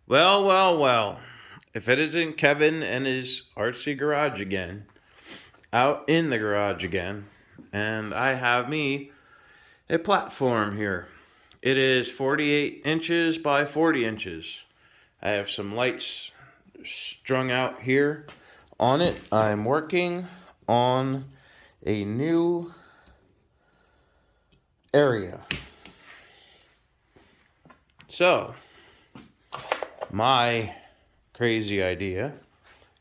Well, well, well. If it isn't Kevin and his artsy garage again, out in the garage again, and I have me a platform here. It is 48 inches by 40 inches. I have some lights strung out here on it. I'm working on a new area. So, my crazy idea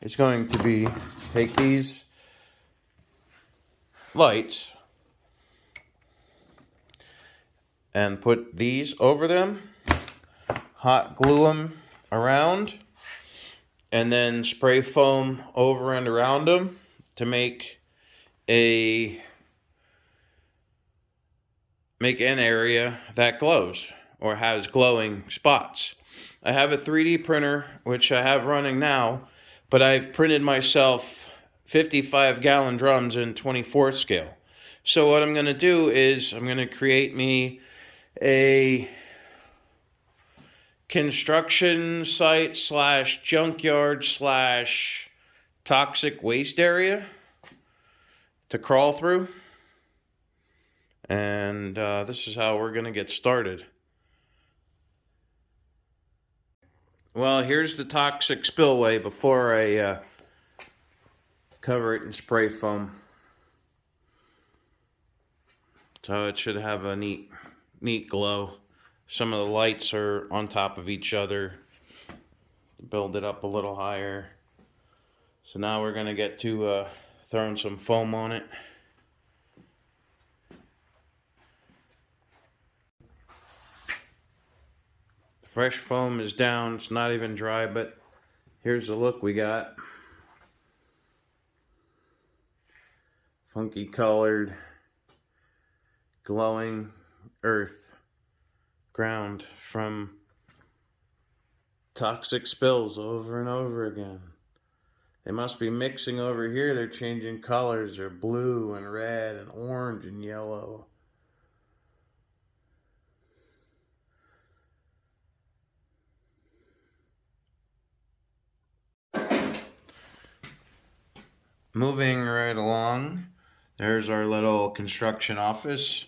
is going to be take these lights and put these over them, hot glue them around, and then spray foam over and around them to make an area that glows or has glowing spots. I have a 3D printer which I have running now, but I've printed myself 55-gallon drums in 24 scale. So what I'm going to do is I'm going to create me a construction site slash junkyard slash toxic waste area to crawl through. And this is how we're going to get started. Well, here's the toxic spillway before I cover it in spray foam. So it should have a neat glow. Some of the lights are on top of each other to build it up a little higher. So now we're going to get to throwing some foam on it. Fresh foam is down. It's not even dry, but here's the look we got. Funky colored, glowing earth, ground from toxic spills over and over again. They must be mixing over here. They're changing colors. They're blue and red and orange and yellow. Moving right along, there's our little construction office.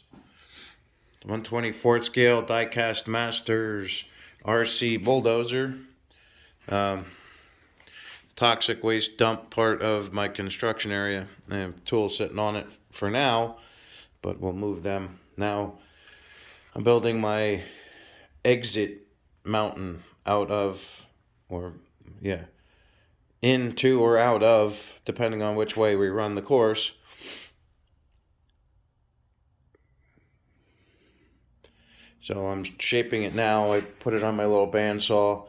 1/24 scale die-cast masters RC bulldozer. Toxic waste dump part of my construction area. I have tools sitting on it for now, but we'll move them. Now I'm building my exit mountain out of, into or out of, depending on which way we run the course. So I'm shaping it now. I put it on my little bandsaw.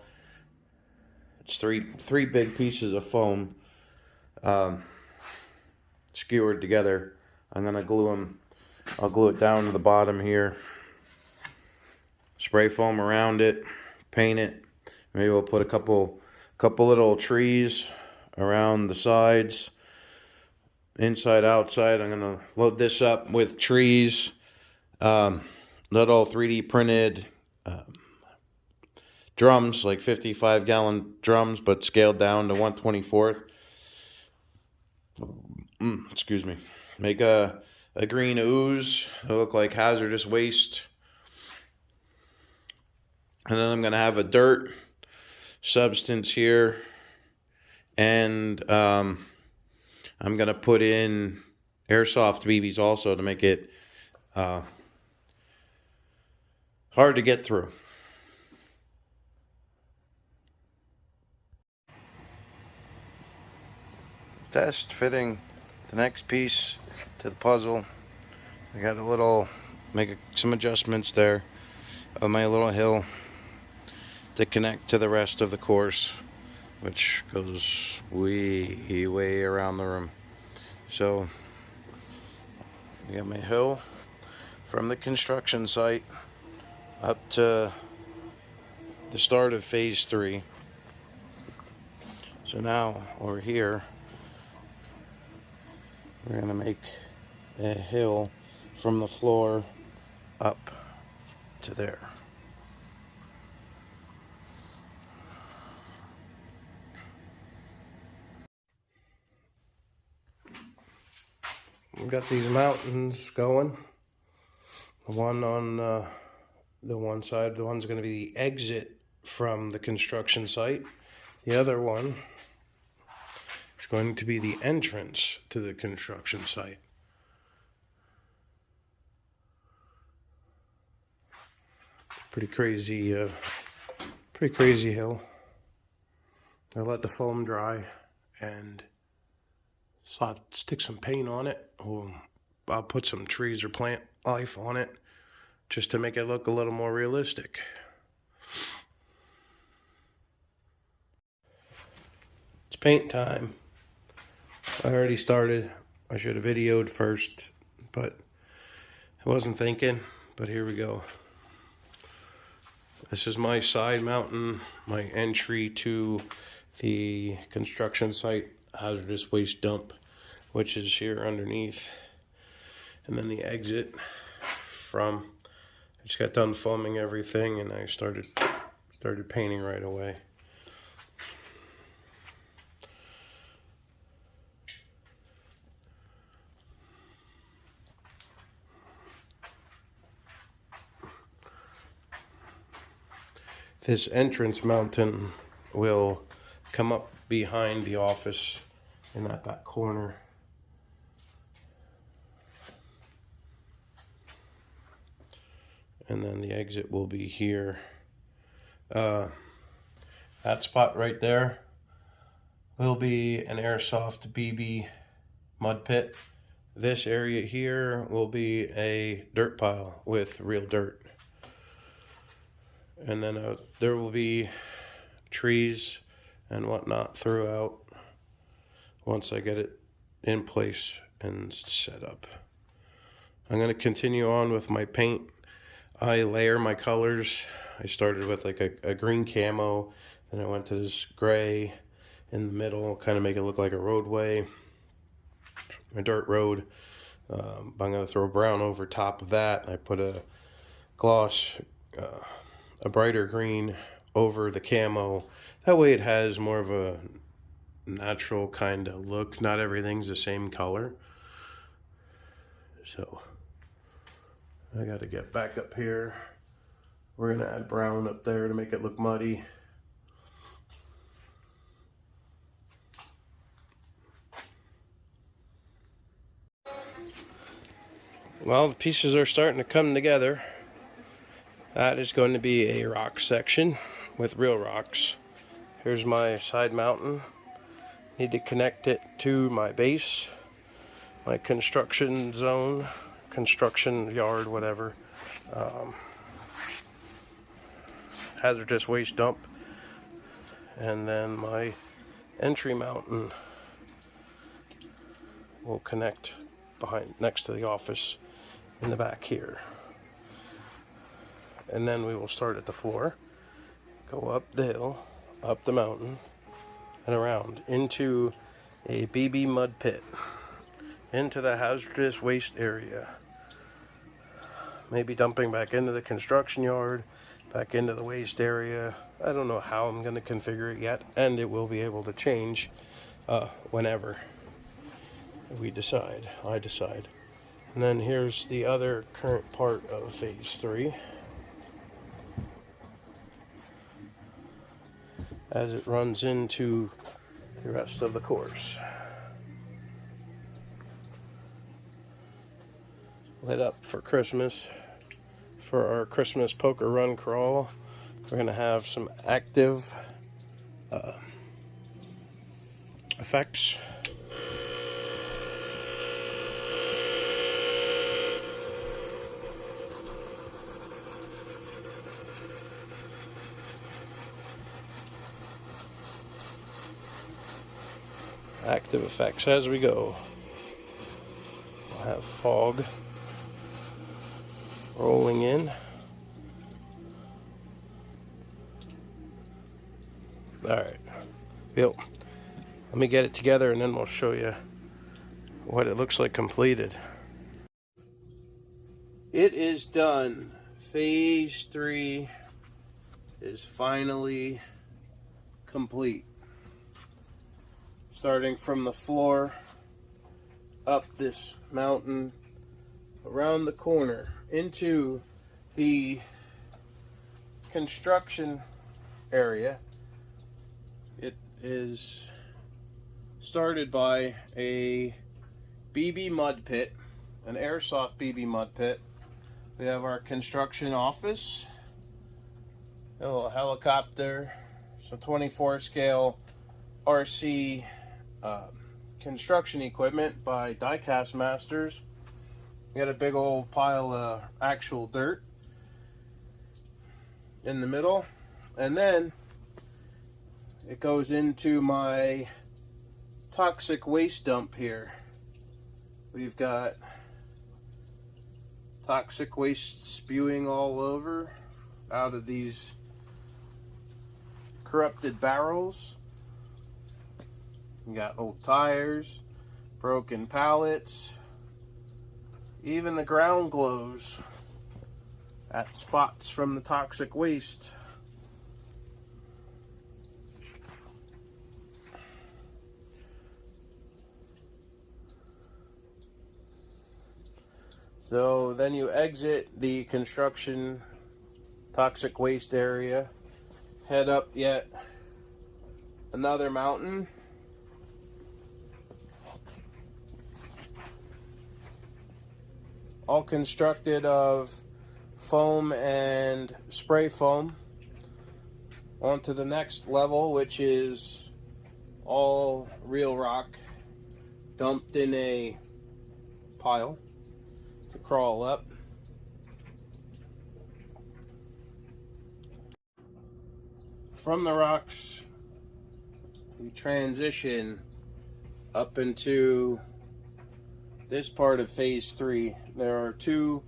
It's three big pieces of foam skewered together. I'm gonna glue them. I'll glue it down to the bottom here. Spray foam around it. Paint it. Maybe we'll put a couple little trees around the sides, inside, outside. I'm gonna load this up with trees, little 3D printed drums, like 55-gallon drums, but scaled down to 1/24. Excuse me. Make a green ooze. It'll look like hazardous waste. And then I'm gonna have a dirt substance here, and I'm gonna put in airsoft BBs also to make it hard to get through. Test fitting the next piece to the puzzle. I got make some adjustments there on my little hill to connect to the rest of the course, which goes way around the room. So I got my hill from the construction site up to the start of phase 3. So now over here we're going to make a hill from the floor up to there. We've got these mountains going. The one on the one side, the one's going to be the exit from the construction site. The other one is going to be the entrance to the construction site. Pretty crazy hill. I let the foam dry and stick some paint on it. I'll put some trees or plant life on it just to make it look a little more realistic. It's paint time. I already started. I should have videoed first, but I wasn't thinking, but here we go. This is my side mountain, my entry to the construction site, hazardous waste dump, which is here underneath. And then the exit from, I just got done foaming everything and I started painting right away. This entrance mountain will come up behind the office in that back corner. And then the exit will be here. That spot right there will be an airsoft BB mud pit. This area here will be a dirt pile with real dirt. And then there will be trees and whatnot throughout once I get it in place and set up. I'm going to continue on with my paint. I layer my colors. I started with like a green camo, then I went to this gray in the middle, kind of make it look like a roadway, a dirt road. I'm going to throw brown over top of that. I put a gloss, a brighter green over the camo. That way it has more of a natural kind of look. Not everything's the same color. So I got to get back up here. We're going to add brown up there to make it look muddy. Well, the pieces are starting to come together. That is going to be a rock section with real rocks. Here's my side mountain. Need to connect it to my base, my construction zone, construction yard, whatever. Hazardous waste dump. And then my entry mountain will connect next to the office in the back here. And then we will start at the floor, go up the hill, up the mountain, and around into a BB mud pit, into the hazardous waste area. Maybe dumping back into the construction yard, back into the waste area. I don't know how I'm going to configure it yet, and it will be able to change whenever I decide. And then here's the other current part of phase 3. As it runs into the rest of the course. Lit up for Christmas. For our Christmas poker run crawl, we're going to have some active effects. Active effects as we go. We'll have fog rolling in. Alright, let me get it together and then we'll show you what it looks like completed. It is done. Phase 3 is finally complete. Starting from the floor up this mountain, around the corner, into the construction area. It is started by a BB mud pit, an airsoft BB mud pit. We have our construction office, a little helicopter, some 24 scale RC construction equipment by Die-Cast Masters. We got a big old pile of actual dirt in the middle, and then it goes into my toxic waste dump here. We've got toxic waste spewing all over out of these corrupted barrels. We got old tires, broken pallets, even the ground glows at spots from the toxic waste. So then you exit the construction toxic waste area, head up yet another mountain, all constructed of foam and spray foam, onto the next level, which is all real rock dumped in a pile to crawl up. From the rocks, we transition up into this part of phase 3. There are 2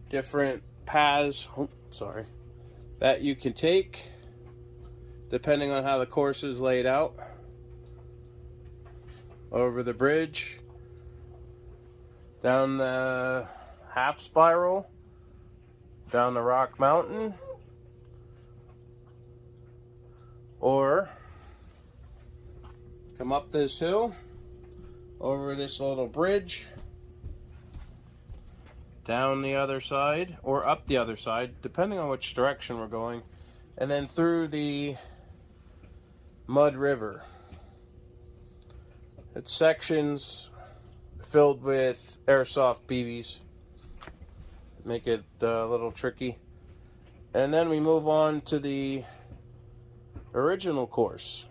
different paths, that you can take depending on how the course is laid out. Over the bridge, down the half spiral, down the rock mountain, or come up this hill, over this little bridge, down the other side, or up the other side, depending on which direction we're going, and then through the mud river. It's sections filled with airsoft BBs, make it a little tricky. And then we move on to the original course.